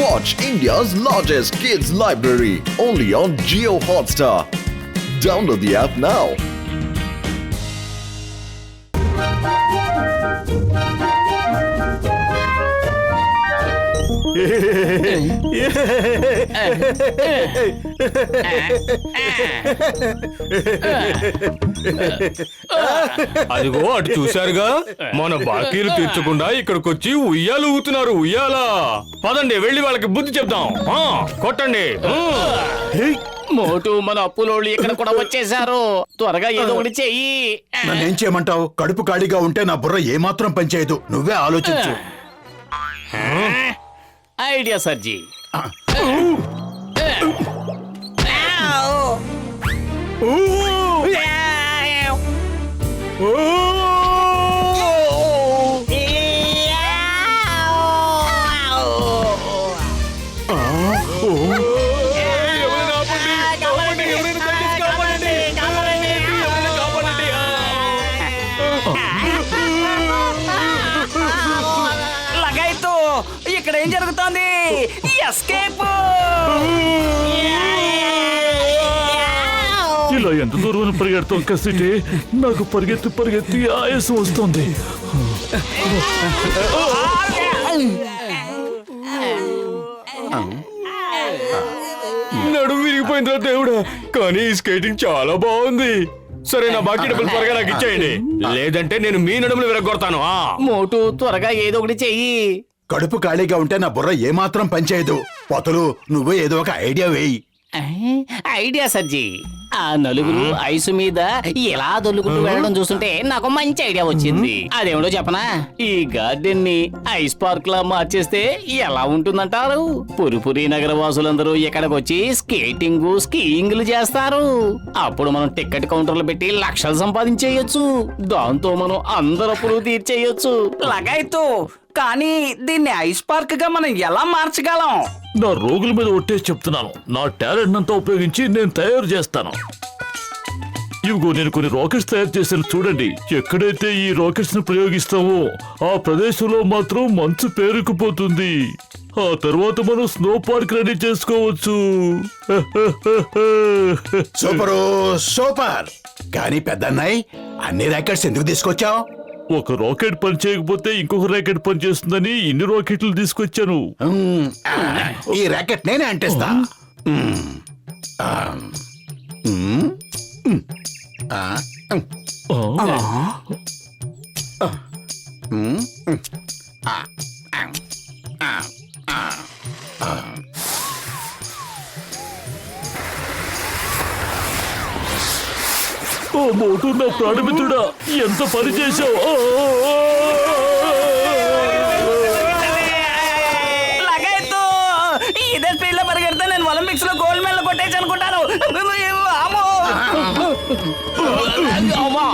Watch India's largest kids library only on Jio Hotstar. Download the app now. అదిగో అటు చూశారుగా, మన బాకీలు తీర్చకుండా ఇక్కడికి వచ్చి ఉయ్యాలు ఊతున్నారు. ఉయ్యాలా, పదండి వెళ్ళి వాళ్ళకి బుద్ధి చెప్దాం. కొట్టండి. మోటు, మన అప్పులోళ్ళు ఇక్కడ కూడా వచ్చేసారు. త్వరగా ఏదో ఒకటి చెయ్యి. నన్నేం చేయమంటావు? కడుపు ఖాళీగా ఉంటే నా బుర్ర ఏమాత్రం పనిచేయదు. నువ్వే ఆలోచించు. ఐడియా సర్జీ. లగైతు, ఇక్కడ ఏం జరుగుతోంది? ఎస్కేప్! ఇలా ఎంత దూరం పరిగెడతాం కసిటి? నాకు పరిగెత్తి పరిగెత్తి ఆయాసం వస్తుంది. నడుము విరిగిపోయిందిరా దేవుడా, కానీ స్కేటింగ్ చాలా బాగుంది. సరే, నా బాకీ డబ్బులు త్వరగా నాకు ఇచ్చేయండి, లేదంటే నేను మీ నడుములు విరగొడతాను. మోటు, త్వరగా ఏదో ఒకటి చెయ్యి. కడుపు ఖాళీగా ఉంటే నా బుర్ర ఏమాత్రం పనిచేయదు. పొతలు, నువ్వే ఏదో ఒక ఐడియా వేయి. ఐడియా సర్జీ. ఆ నలుగురు ఐసు మీద ఎలా దొల్లుకుంటూ వెళ్ళడం చూస్తుంటే నాకు మంచి ఐడియా వచ్చింది. అదేమిటో చెప్పనా? ఈ గార్డెన్ ని ఐస్ పార్క్ లా మార్చేస్తే ఎలా ఉంటుందంటారు? పురిపురి నగర వాసులందరూ ఇక్కడికి వచ్చి స్కేటింగ్, స్కీయింగ్లు చేస్తారు. అప్పుడు మనం టికెట్ కౌంటర్లు పెట్టి లక్షలు సంపాదించేయొచ్చు. దాంతో మనం అందరూ అప్పులు తీర్చేయొచ్చు. లగైతు, కానీ దీన్ని ఐస్ పార్క్ గా మనం ఎలా మార్చగలం? నా రోగుల మీద ఒట్టేసి చెప్తున్నాను. నా టాలెంట్ అంతా ఉపయోగించి నేను తయారు చేస్తాను. ఇవిగో నేను కొన్ని రాకెట్స్ తయారు చేశాను, చూడండి. ఎక్కడైతే ఈ రాకెట్స్ ను ప్రయోగిస్తామో ఆ ప్రదేశంలో మాత్రం మంచు పేరుకుపోతుంది. ఆ తర్వాత మనం స్నో పార్క్ రెడీ చేసుకోవచ్చు. Super, super. కానీ పెద్దన్నయ్, అన్ని ర్యాకెట్స్ ఎందుకు తీసుకొచ్చావు? ఒక రాకెట్ పని చేయకపోతే ఇంకొక రాకెట్ పని చేస్తుందని ఇన్ని రాకెట్లు తీసుకొచ్చాను. ఈ ర్యాకెట్ నేనే అంటేస్తా. ఓ మోటు, నా ప్రాణమిత్రుడా, ఎంత పని చేశావు! లగైతు, ఇదే స్పీడ్ లో పరిగెడితే నేను ఒలింపిక్స్ లో గోల్డ్ మెడల్ కొట్టేసి అనుకుంటాను.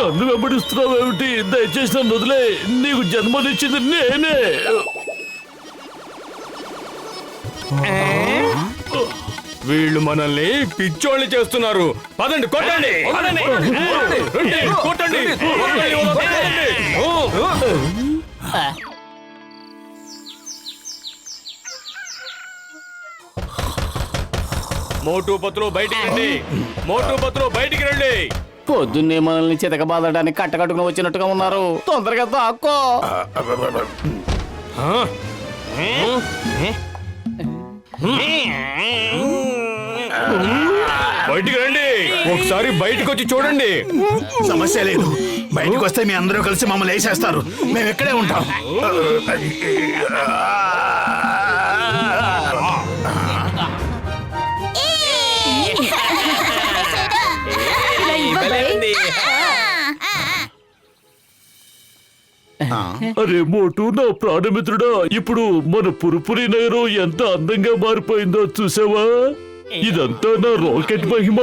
నన్ను వెంబడిస్తున్నావు ఏమిటి? దయచేసి నన్ను వదిలే. నీకు జన్మనిచ్చింది నేనే. వీళ్ళు మనల్ని పిచ్చోళ్ళని చేస్తున్నారు. పదండి, కొట్టండి. కొట్టండి. మోటు పత్రు బయటికి రండి. మోటు పత్రు బయటికి రండి. పొద్దున్నే మనల్ని చితకబాదడానికి కట్టకట్టుకుని వచ్చినట్టుగా ఉన్నారు. తొందరగా దాక్కో. బయటికి రండి. ఒకసారి బయటకు వచ్చి చూడండి. సమస్య లేదు. బయటకు వస్తే మీ అందరూ కలిసి మమ్మల్ని వేసేస్తారు. మేము ఇక్కడే ఉంటాం. అరే మోటు, నా ప్రాణమిత్రుడా, ఇప్పుడు మన పురుపురి నగరం ఎంత అందంగా మారిపోయిందో చూసావా? ఇదంతా నా రాకెట్ మహిమ.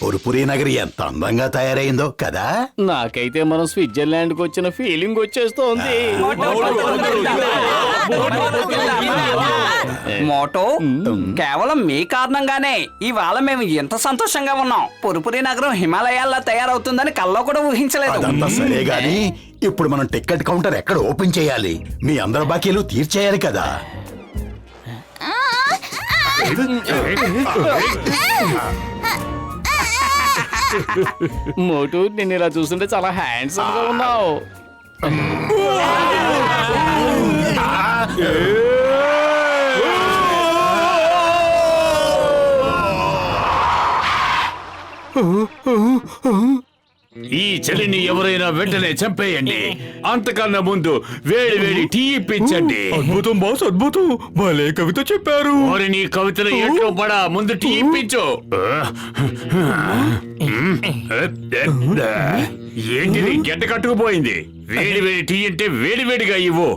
పురుపురి నగరి ఎంత అందంగా తయారైందో కదా. నాకైతే మనం స్విట్జర్లాండ్ కి వచ్చిన ఫీలింగ్ వచ్చేస్తోంది. మోటో, కేవలం మీ కారణంగానే ఇవాళ మేము ఎంత సంతోషంగా ఉన్నాం. పురుపురి నగరం హిమాలయాల్లో తయారవుతుందని కల్లో కూడా ఊహించలేదు. అదంతా సరే గాని ఇప్పుడు మనం టికెట్ కౌంటర్ ఎక్కడ ఓపెన్ చేయాలి? మీ అందరి బాకీలు తీర్చేయాలి కదా. మోటు నిన్ను ఇలా చూస్తుంటే చాలా హ్యాండ్సమ్ గా ఉన్నావు. ఈ చలిని ఎవరైనా వెంటనే చంపేయండి. అంతకన్నా ముందు వేడి వేడి టీ ఇప్పించండి. అద్భుతం బాస్, అద్భుతం. భలే కవిత చెప్పారు. మరి నీ కవితలు ఎట్లో పడా, ముందు టీ ఇప్పించు. ఏంటిది గడ్డ కట్టుకుపోయింది? వేడి వేడి టీ అంటే వేడి వేడిగా ఇవ్వు.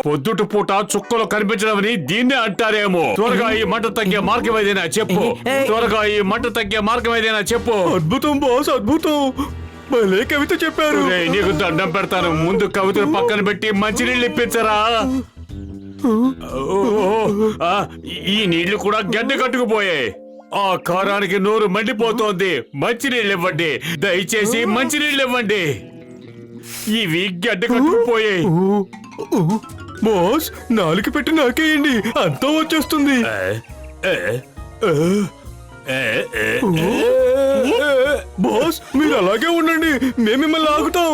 పొద్దుట పూట చుక్కలు కనిపించడమని దీన్నే అంటారేమో. త్వరగా ఈ మంట తగ్గే మార్గం ఏదైనా చెప్పు. త్వరగా ఈ మంట తగ్గే మార్గం ఏదైనా చెప్పు. అద్భుతం బాస్, అద్భుతం. భలే కవిత చెప్పారు. ఒరేయ్, నీకు దండం పెడతాను. ముందు కవితను పక్కన పెట్టి మంచినీళ్ళు ఇప్పించరా. ఈ నీళ్లు కూడా గడ్డ కట్టుకుపోయాయి. ఆ కారానికి నోరు మండిపోతోంది. మంచినీళ్ళు ఇవ్వండి, దయచేసి మంచినీళ్ళు ఇవ్వండి. ఇవి గడ్డ కట్టుకుపోయాయి. బాస్, నాలుగు పెట్టి నాకేయండి, అంతా వచ్చేస్తుంది. బాస్, మీరు అలాగే ఉండండి, మేము మిమ్మల్ని ఆగుతాం.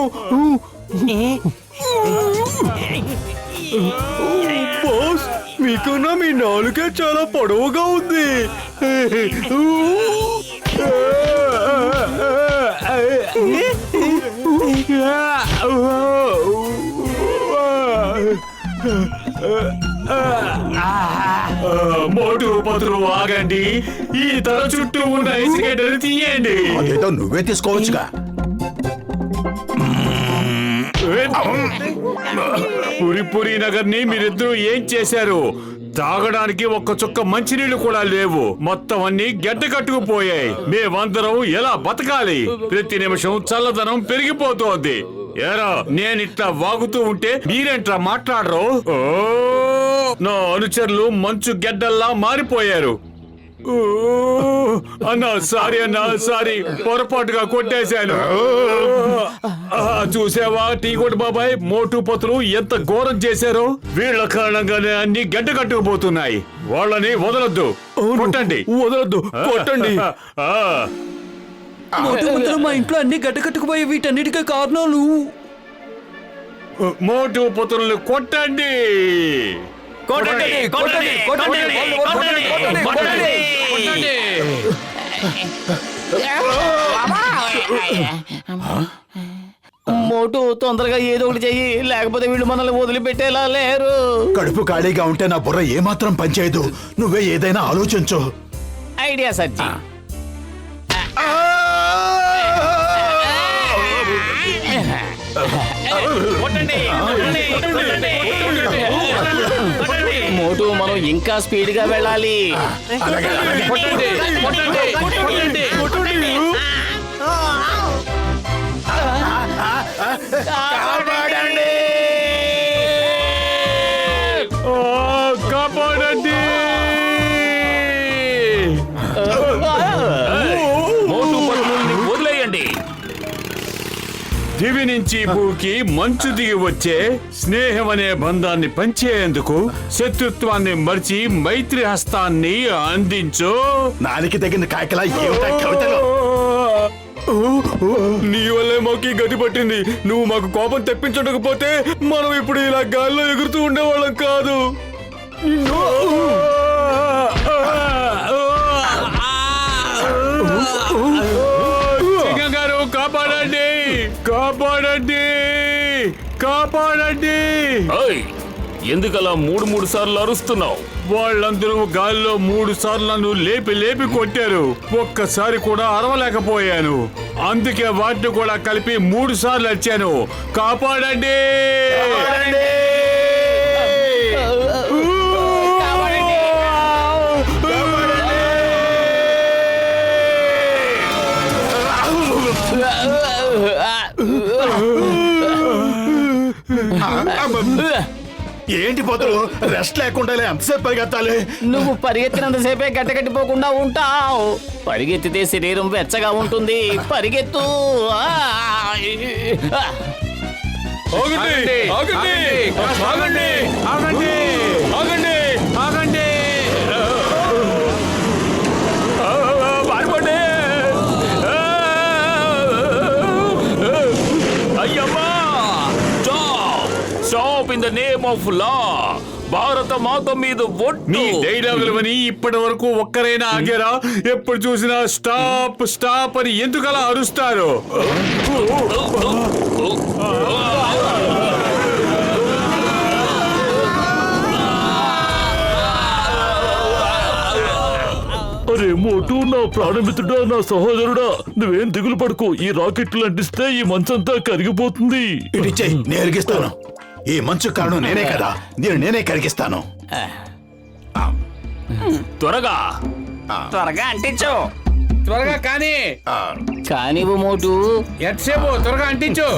బాస్, మీకన్నా మీ నాలుగే చాలా పొడవుగా ఉంది. మోటు పతులు ఆగండి. ఈ తల చుట్టూ ఉన్న ఐస్ గడ్డలు తీయండి. అదేదో నువ్వే తీసుకోవచ్చుగా. పురి నగర్ ని మీరిద్దరూ ఏం చేశారు? తాగడానికి ఒక్క చుక్క మంచినీళ్లు కూడా లేవు. మొత్తం అన్ని గడ్డ కట్టుకుపోయాయి. మేమందరం ఎలా బతకాలి? ప్రతి నిమిషం చల్లదనం పెరిగిపోతోంది. ఏరా, నేనిట్లా వాగుతూ ఉంటే మీరేంట్రా మాట్లాడరు? నా అనుచరులు మంచు గడ్డల్లా మారిపోయారు. అన్నా సారీ, అన్నా సారీ, పొరపాటుగా కొట్టేశాను. చూసావా టీ కొట్టు బాబాయ్, మోటు పతులు ఎంత ఘోరం చేశారో. వీళ్ళ కారణంగానే అన్ని గడ్డ కట్టుకుపోతున్నాయి. వాళ్ళని వదలొద్దు, కొట్టండి. వదలొద్దు, కొట్టండి. మా ఇంట్లో అన్ని గడ్డకట్టుకుపోయి వీటన్నిటికీ కారణాలు. మోటు పతులను కొట్టండి. మోటు, తొందరగా ఏదో ఒకటి చెయ్యి, లేకపోతే వీళ్ళు మనల్ని వదిలిపెట్టేలా లేరు. కడుపు ఖాళీగా ఉంటే నా బుర్ర ఏమాత్రం పనిచేయదు. నువ్వే ఏదైనా ఆలోచించు. ఐడియా సజ్జి. మోటు, మనం ఇంకా స్పీడ్ గా వెళ్ళాలి. కాపాడండి, కాపాడండి. మోటు పతుల్ని వదిలేయండి. దివి నుంచి భూకి మంచు దిగి వచ్చే స్నేహం అనే బంధాన్ని పంచేందుకు శత్రుత్వాన్ని మర్చి మైత్రి హస్తాన్ని అందించు. నాలికి తగిన కాయకలా ఏమిటా కవితలు? నీ వల్లే మాకు గతి పట్టింది. నువ్వు మాకు కోపం తెప్పించకపోతే మనం ఇప్పుడు ఇలా గాల్లో ఎగురుతూ ఉండేవాళ్ళం కాదు. గారు, కాపాడండి, కాపాడండి, కాపాడండి. ఎందుకలా మూడు సార్లు అరుస్తున్నావు? వాళ్ళందరూ గాల్లో 3 సార్లు నన్ను లేపి లేపి కొట్టారు. ఒక్కసారి కూడా అరవలేకపోయాను. అందుకే వాటిని కూడా కలిపి 3 సార్లు వచ్చాను. కాపాడండి. ఏంటి పోతులు రెస్ట్ లేకుండా ఎంతసేపు పరిగెత్తాలి? నువ్వు పరిగెత్తినంతసేపే గట్టగట్టిపోకుండా ఉంటావు. పరిగెత్తితే శరీరం వెచ్చగా ఉంటుంది. పరిగెత్తు. ఆగండి ఆగండి ఆగండి ఆగండి ఆగండి ఆగండి పారిపోండి. అయ్యమ్మా stop in the name of law. Bharat Mata మీద మీ డైలాగులు అని ఇప్పటి వరకు ఒక్కరైనా ఆగారా? ఎప్పుడు చూసినా స్టాప్ స్టాప్ అని ఎందుకలా అరుస్తారు? అరే మోటు, నా ప్రాణమిత్రుడా, నా సహోదరుడా, నువ్వేం దిగులు పడుకో. ఈ రాకెట్లు అంటిస్తే ఈ మంచంతా కరిగిపోతుంది. ఇడిచ్చే నేను కరిగిస్తాను. ఈ మంచు కారణం నేనే కదా, నేనే కరిగిస్తాను. త్వరగా త్వరగా అంటించు. త్వరగా కానీ కానివ్వు మోటు. ఎంతసేపు త్వరగా అంటించు.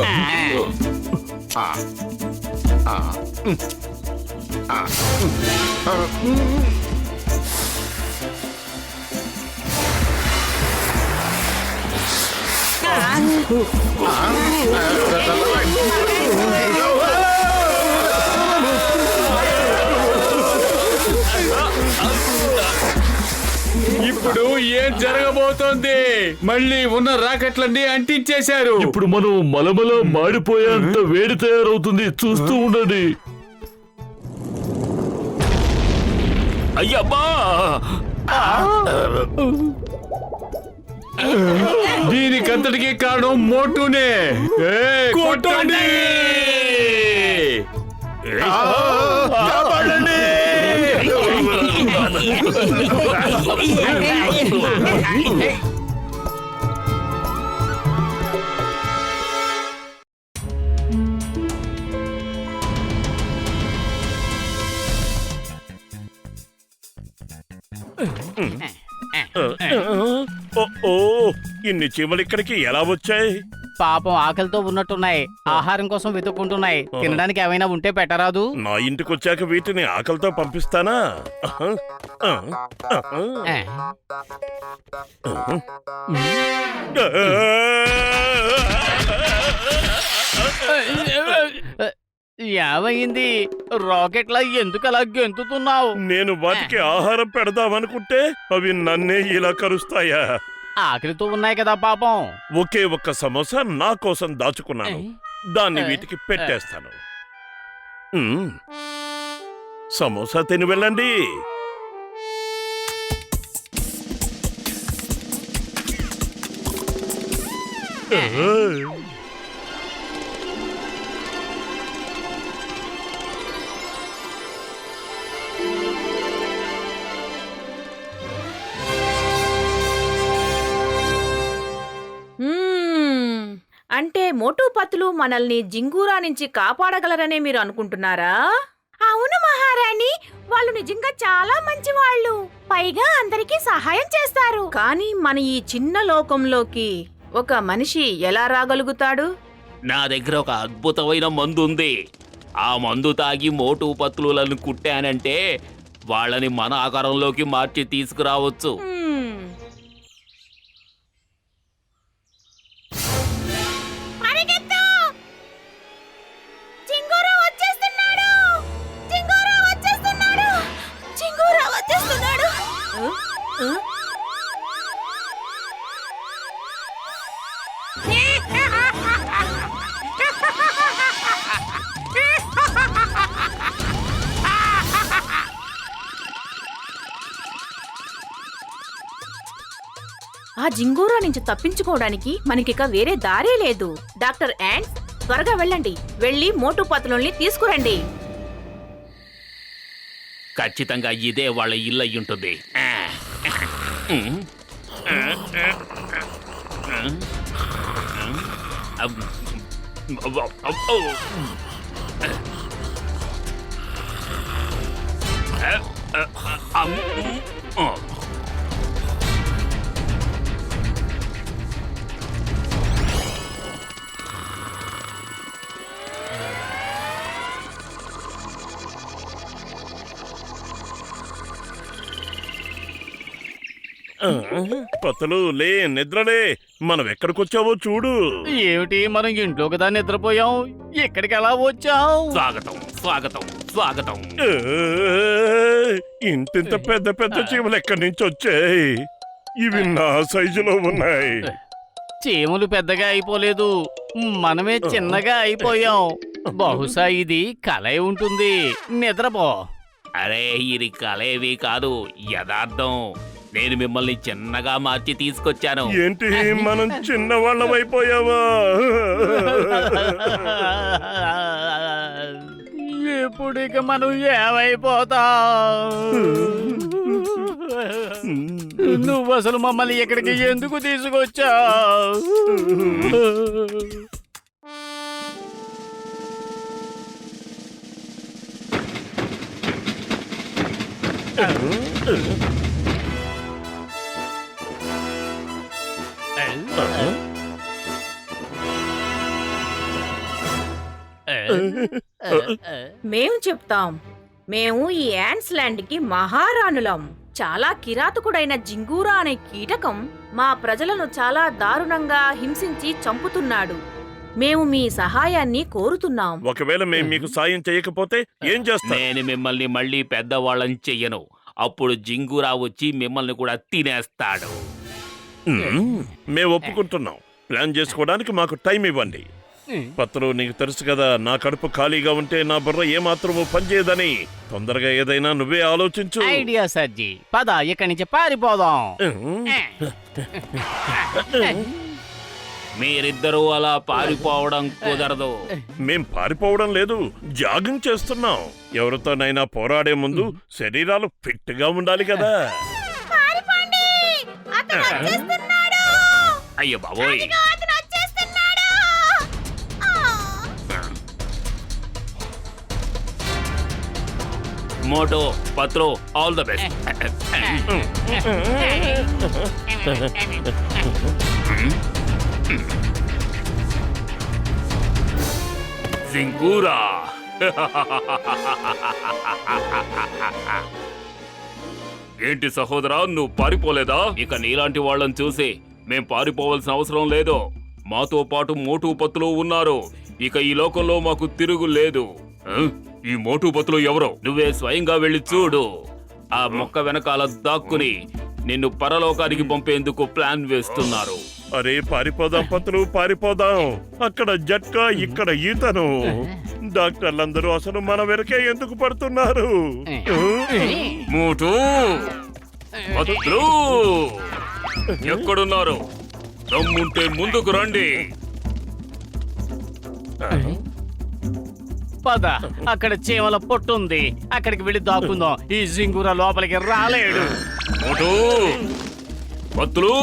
ఇప్పుడు ఏం జరగబోతోంది? మళ్ళీ ఉన్న రాకెట్లన్నీ అంటించేశారు. ఇప్పుడు మనం మలమల మాడిపోయేంత వేడి తయారవుతుంది. చూస్తూ ఉండండి. అయ్యబ్బా దీనికంతటికి కారణం మోటునే. కొట్టండి. ఇన్ని చీమలు ఇక్కడికి ఎలా వచ్చాయి? పాపం ఆకలితో ఉన్నట్టున్నాయి. ఆహారం కోసం వెతుక్కుంటున్నాయి. తినడానికి ఏమైనా ఉంటే పెట్టరాదు? నా ఇంటికి వచ్చాక వీటిని ఆకలితో పంపిస్తానా? ఏమైంది? రాకెట్లా ఎందుకు అలా గెంతుతున్నావు? నేను వాటికి ఆహారం పెడదామనుకుంటే అవి నన్నే ఇలా కరుస్తాయా? ఆకలితో ఉన్నాయి కదా పాపం. ఒకే ఒక్క సమోసా నా కోసం దాచుకున్నాను. దాన్ని వీటికి పెట్టేస్తాను. సమోసా తిని వెళ్ళండి. అంటే మోటూ పత్తులు మనల్ని జింగూరా నుంచి కాపాడగలరనే మీరు అనుకుంటున్నారా? అవును మహారాణి, వాళ్ళు నిజంగా చాలా మంచి వాళ్ళు. పైగా అందరికీ సహాయం చేస్తారు. కానీ మన ఈ చిన్న లోకంలోకి ఒక మనిషి ఎలా రాగలుగుతాడు? నా దగ్గర ఒక అద్భుతమైన మందు ఉంది. ఆ మందు తాగి మోటు పత్తులను కుట్టానంటే వాళ్ళని మన ఆకారంలోకి మార్చి తీసుకురావచ్చు. ఆ జింగూరా నుంచి తప్పించుకోవడానికి మనకిక వేరే దారే లేదు. డాక్టర్ యాంట్స్, త్వరగా వెళ్ళండి. వెళ్ళి మోటు పత్తులని తీసుకురండి. ఖచ్చితంగా ఇదే వాళ్ళ ఇల్లు అయ్యుంటుంది. పతులు లే, నిద్రలే. మనం ఎక్కడికొచ్చావో చూడు. ఏమిటి మనం ఇంట్లో కదా నిద్రపోయాం, ఎక్కడికి ఎలా వచ్చాం? స్వాగతం స్వాగతం స్వాగతం. ఇంతింత పెద్ద పెద్ద చీమలు ఎక్కడి నుంచి వచ్చాయి? ఇవి నా సైజులో ఉన్నాయి. చీమలు పెద్దగా అయిపోలేదు, మనమే చిన్నగా అయిపోయాం. బహుశా ఇది కలై ఉంటుంది, నిద్రపో. అరే ఇది కలేవి కాదు, యథార్థం. నేను మిమ్మల్ని చిన్నగా మార్చి తీసుకొచ్చాను. ఏంటి మనం చిన్నవాళ్ళం అయిపోయావా? ఇప్పుడు ఇక మనం ఏమైపోతాం? నువ్వు అసలు మమ్మల్ని ఎక్కడికి ఎందుకు తీసుకొచ్చావు? మేము చెప్తాం. మేము ఈ యాంట్స్ ల్యాండ్ కి మహారాణులం. చాలా కిరాతకుడైన జింగూరా అనే కీటకం మా ప్రజలను చాలా దారుణంగా హింసించి చంపుతున్నాడు. మేము మీ సహాయాన్ని కోరుతున్నాం. ఒకవేళ మేము మీకు సాయం చేయకపోతే ఏం చేస్తాం? నేను మిమ్మల్ని మళ్ళీ పెద్దవాళ్ళని చెయ్యను. అప్పుడు జింగురా వచ్చి మిమ్మల్ని కూడా తినేస్తాడు. మేము ఒప్పుకుంటున్నాం. ప్లాన్ చేసుకోవడానికి మాకు టైం ఇవ్వండి. పత్రు, నీకు తెలుసు కదా, నా కడుపు ఖాళీగా ఉంటే నా బుర్ర ఏమాత్రమూ పనిచేయదని. తొందరగా ఏదైనా నువ్వే ఆలోచించు. ఐడియా సర్జీ, పద ఇక్కడి నుంచి పారిపోదాం. మీరిద్దరూ అలా పారిపోవడం కుదరదు. మేం పారిపోవడం లేదు, జాగింగ్ చేస్తున్నాం. ఎవరితోనైనా పోరాడే ముందు శరీరాలు ఫిట్ గా ఉండాలి కదా. అయ్యో బాబోయ్. మోటో, పత్రో, ఆల్ ద బెస్ట్. జింగూరా. ఏంటి సహోదరా, నువ్వు పారిపోలేదా? ఇక నీలాంటి వాళ్ళని చూసి మేం పారిపోవాల్సిన అవసరం లేదు. మాతో పాటు మోటు పత్తులు ఉన్నారు. ఇక ఈ లోకంలో మాకు తిరుగు లేదు. ఈ మోటు పత్తులు ఎవరో నువ్వే స్వయంగా వెళ్ళి చూడు. ఆ మొక్క వెనకాల దాక్కుని నిన్ను పరలోకానికి పంపేందుకు ప్లాన్ వేస్తున్నారు. అరే పారిపోదాం పత్రులు, పారిపోదాం. అక్కడ జట్కా, ఇక్కడ ఈతను. డాక్టర్లందరూ అసలు మన వెనకే ఎందుకు పడుతున్నారు? మోటు పత్తులు ఎక్కడున్నారు? దమ్ముంటే ముందుకు రండి. పద, అక్కడ చీమల పొట్టుంది, అక్కడికి వెళ్ళి దాక్కుందాం. ఈ జింగురా లోపలికి రాలేడు. మోటు పత్తులు.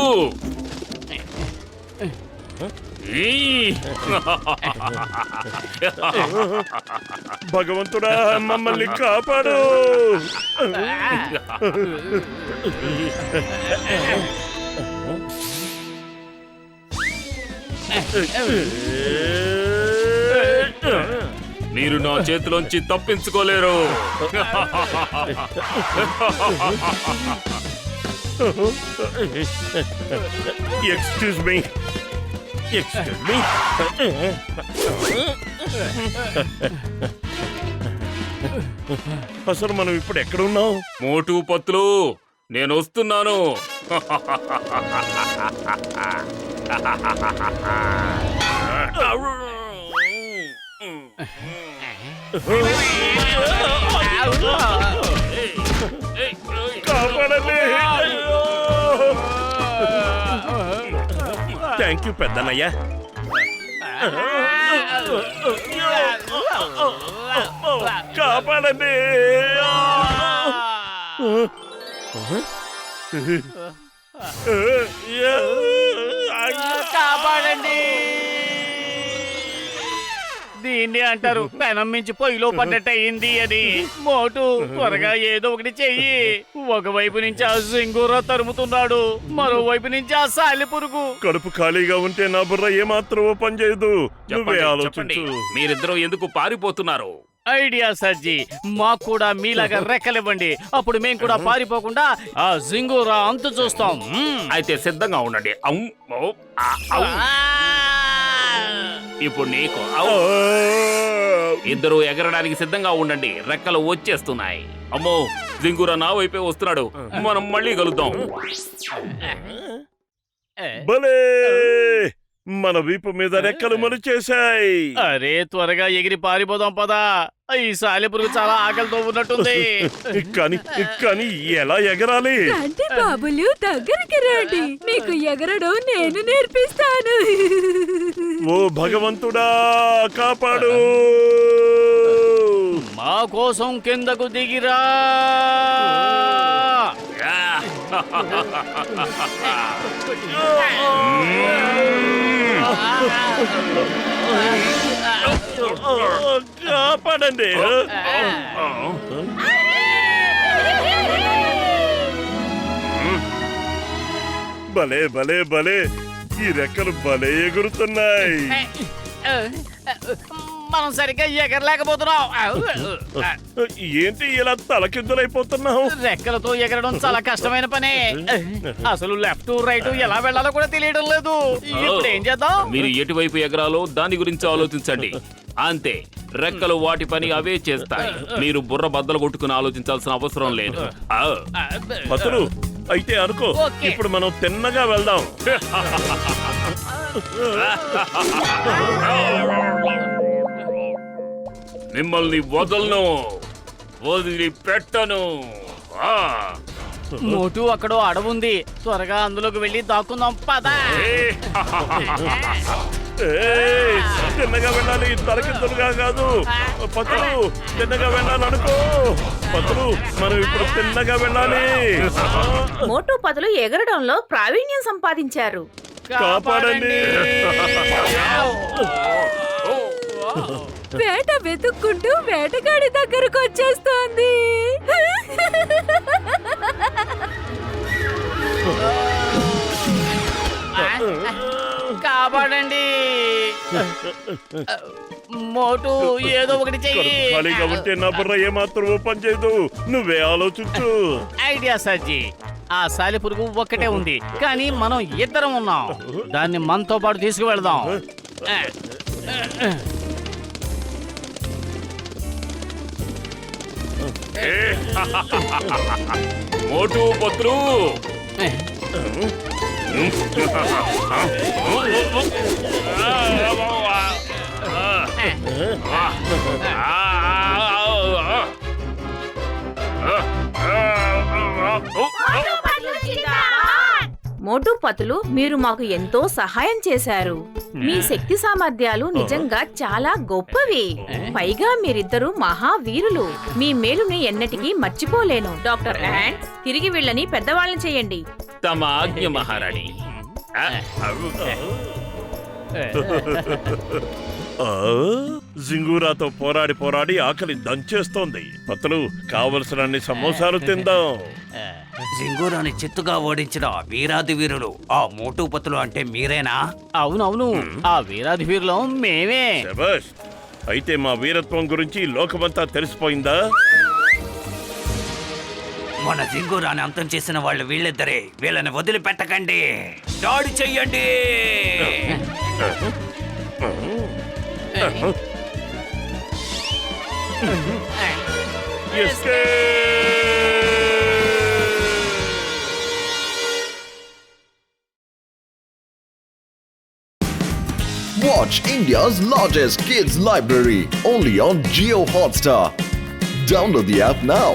భగవంతుడా, మమ్మల్ని కాపాడు. మీరు నా చేతిలోంచి తప్పించుకోలేరు. Excuse me, excuse me. అసలు మనం ఇప్పుడు ఎక్కడ ఉన్నాం? మోటు పత్తులు, నేను వస్తున్నాను. కాపాడండి. థ్యాంక్ యూ పెద్దన్నయ్య. కాపాడండి. కాపాడండి. దీన్ని అంటారు పెనం మించి పొయ్యిలో పడ్డట్టయింది అని. మోటు, త్వరగా ఏదో ఒకటి చెయ్యి. ఒకవైపు నుంచి ఆ జింగూరా తరుముతున్నాడు, మరోవైపు నుంచి ఆ సాలి పురుగు. కడుపు ఖాళీగా ఉంటే నా బుర్ర ఏమాత్రం పనిచేయదు. నువ్వే చెప్పండి, ఆలోచించు. మీరిద్దరూ ఎందుకు పారిపోతున్నారు? ఐడియా సజ్జి, మాకు కూడా మీలాగా రెక్కలివ్వండి. అప్పుడు మేము కూడా పారిపోకుండా ఆ జింగూరా అంతు చూస్తాం. అయితే సిద్ధంగా ఉండండి. ఇప్పుడు నీకు ఇద్దరు ఎగరడానికి సిద్ధంగా ఉండండి. రెక్కలు వచ్చేస్తున్నాయి. అమ్మో, జింగురా నా వైపే వస్తున్నాడు. మనం మళ్ళీ కలుద్దాం. భలే, మన వీపు మీద రెక్కలు మొలిచేశాయి. అరే, త్వరగా ఎగిరి పారిపోదాం పదా. ఈ సాలెపురుగు చాలా ఆకలితో ఉన్నట్టుంది. కానీ ఎలా ఎగరాలి? రండి బాబులు, దగ్గరికి రండి. మీకు ఎగరడం నేను నేర్పిస్తాను. ఓ భగవంతుడా, కాపాడు. మా కోసం కిందకు దిగిరా. కాపాడండి. భలే భలే భలే, ఈ రెక్కలు భలే ఎగురుతున్నాయి. మనం సరిగ్గా ఎగరలేకపోతున్నాం. ఏంటి ఇలా తలకిందులైపోతున్నావు? రెక్కలతో ఎగరడం చాలా కష్టమైన పనే. అసలు లెఫ్ట్ రైట్ ఎలా వెళ్ళాలో కూడా తెలియడం లేదు. ఇప్పుడు ఏం చేద్దాం? మీరు ఎటువైపు ఎగరాలో దాని గురించి ఆలోచించండి. అంతే, రెక్కలు వాటి పని అవే చేస్తాయి. మీరు బుర్ర బద్దలు కొట్టుకుని ఆలోచించాల్సిన అవసరం లేదు. పతులు, అయితే అనుకో, ఇప్పుడు మనం తిన్నగా వెళ్దాం. మిమ్మల్ని వదలను, వదిలిపెట్టను. మోటు అక్కడో అడవుంది. త్వరగా అందులోకి వెళ్ళి దాక్కుందాం పదా. తిన్నగా వెళ్ళాలి, తలకిందులుగా కాదు. పతులు, తిన్నగా వెళ్ళాలనుకో. పతులు, మనం ఇప్పుడు తిన్నగా వెళ్ళాలి. మోటు పతులు ఎగరడంలో ప్రావీణ్యం సంపాదించారు. కాపాడండి. వేట వెతుక్కుంటూ వేటగాడి దగ్గరకు వచ్చేస్తోంది. కాపాడండి. మోటు, ఏదో ఒకటి చెయ్యి. ఖాళీగా ఉంటే నా బుర్ర ఏమాత్రం పని చేయదు. నువ్వే ఆలోచించు. ఐడియా సజ్జి, ఆ సాలెపురుగు ఒక్కటే ఉంది, కానీ మనం ఇద్దరం ఉన్నాం. దాన్ని మనతో పాటు తీసుకువెళ్దాం. మోటు పత్రు, మోటు పతులు, మీరు మాకు ఎంతో సహాయం చేశారు. మీ శక్తి సామర్థ్యాలు నిజంగా చాలా గొప్పవి. పైగా మీరిద్దరూ మహావీరులు. మీ మేలుని ఎన్నటికీ మర్చిపోలేను. డాక్టర్ యాంట్, తిరిగి వీళ్ళని పెద్దవాళ్ళని చేయండి. తమ ఆజ్ఞ మహారాణి. జింగూరాతో పోరాడి పోరాడి ఆకలి దంచేస్తోంది. పతులు, కావలసిన అన్ని సమోసాలు తిందాం. జింగూరాని చిత్తుగా ఓడించిన వీరాది వీరులు ఆ మోటు పతులు అంటే మీరేనా? అవునవును, ఆ వీరాది వీరులం మేమే. శభాష్. అయితే మా వీరత్వం గురించి లోకమంతా తెలిసిపోయిందా? మన జింగూరాని అంతం చేసిన వాళ్ళు వీళ్ళిద్దరే. వీళ్ళని వదిలిపెట్టకండి, దాడి చెయ్యండి. Watch India's largest kids library only on Jio Hotstar. Download the app now.